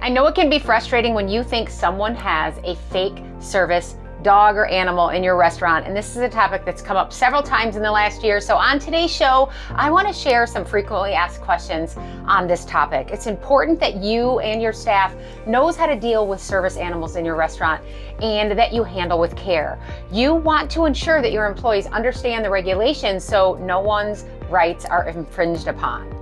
I know it can be frustrating when you think someone has a fake service dog or animal in your restaurant, and this is a topic that's come up several times in the last year. So on today's show, I want to share some frequently asked questions on this topic. It's important that you and your staff knows how to deal with service animals in your restaurant and that you handle with care. You want to ensure that your employees understand the regulations so no one's rights are infringed upon.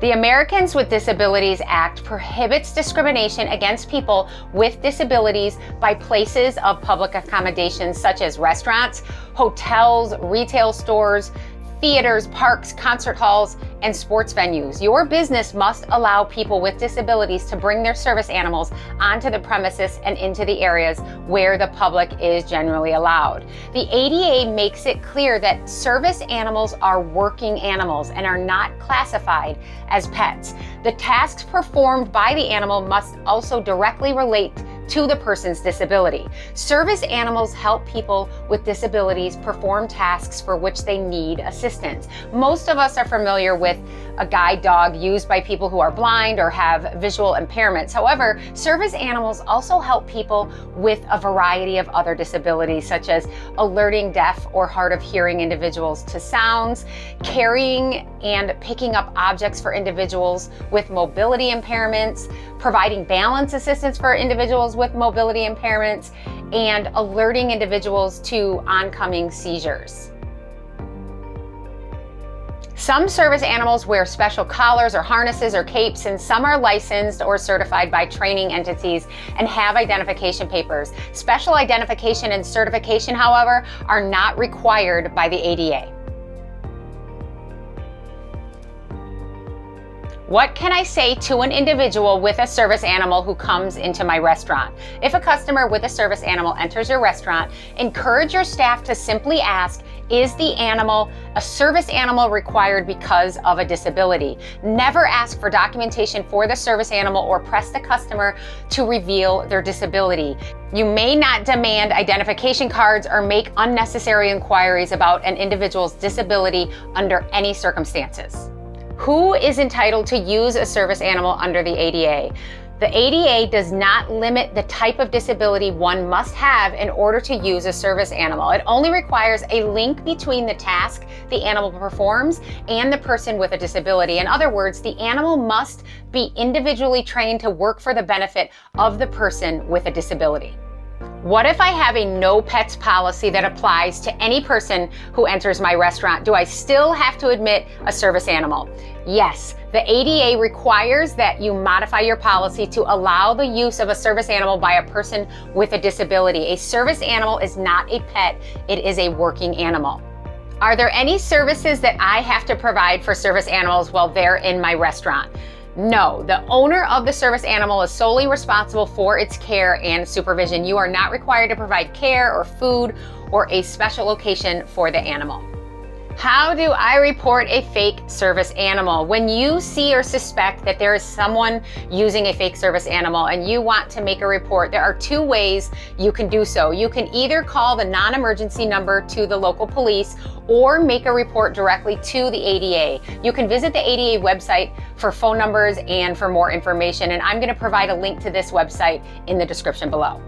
The Americans with Disabilities Act prohibits discrimination against people with disabilities by places of public accommodations such as restaurants, hotels, retail stores, theaters, parks, concert halls, and sports venues. Your business must allow people with disabilities to bring their service animals onto the premises and into the areas where the public is generally allowed. The ADA makes it clear that service animals are working animals and are not classified as pets. The tasks performed by the animal must also directly relate to the person's disability. Service animals help people with disabilities perform tasks for which they need assistance. Most of us are familiar with a guide dog used by people who are blind or have visual impairments. However, service animals also help people with a variety of other disabilities, such as alerting deaf or hard of hearing individuals to sounds, carrying and picking up objects for individuals with mobility impairments, providing balance assistance for individuals with mobility impairments, and alerting individuals to oncoming seizures. Some service animals wear special collars or harnesses or capes, and some are licensed or certified by training entities and have identification papers. Special identification and certification, however, are not required by the ADA. What can I say to an individual with a service animal who comes into my restaurant? If a customer with a service animal enters your restaurant, encourage your staff to simply ask, is the animal a service animal required because of a disability? Never ask for documentation for the service animal or press the customer to reveal their disability. You may not demand identification cards or make unnecessary inquiries about an individual's disability under any circumstances. Who is entitled to use a service animal under the ADA? The ADA does not limit the type of disability one must have in order to use a service animal. It only requires a link between the task the animal performs and the person with a disability. In other words, the animal must be individually trained to work for the benefit of the person with a disability. What if I have a no pets policy that applies to any person who enters my restaurant? Do I still have to admit a service animal? Yes, the ADA requires that you modify your policy to allow the use of a service animal by a person with a disability. A service animal is not a pet, it is a working animal. Are there any services that I have to provide for service animals while they're in my restaurant? No, the owner of the service animal is solely responsible for its care and supervision. You are not required to provide care or food or a special location for the animal. How do I report a fake service animal? When you see or suspect that there is someone using a fake service animal and you want to make a report, there are two ways you can do so. You can either call the non-emergency number to the local police or make a report directly to the ADA. You can visit the ADA website for phone numbers and for more information, and I'm going to provide a link to this website in the description below.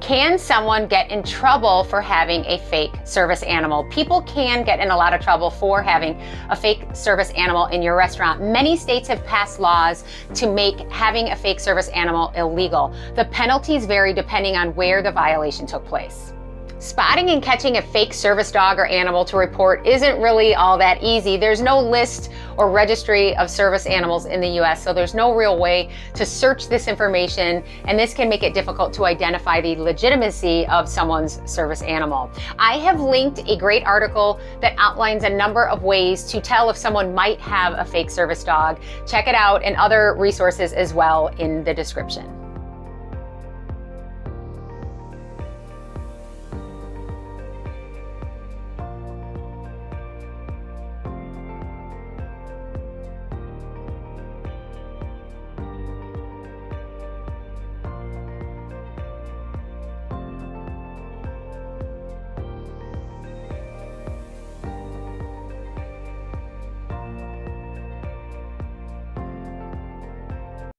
Can someone get in trouble for having a fake service animal? People can get in a lot of trouble for having a fake service animal in your restaurant. Many states have passed laws to make having a fake service animal illegal. The penalties vary depending on where the violation took place. Spotting and catching a fake service dog or animal to report isn't really all that easy. There's no list or registry of service animals in the US, so there's no real way to search this information, and this can make it difficult to identify the legitimacy of someone's service animal. I have linked a great article that outlines a number of ways to tell if someone might have a fake service dog. Check it out, and other resources as well in the description.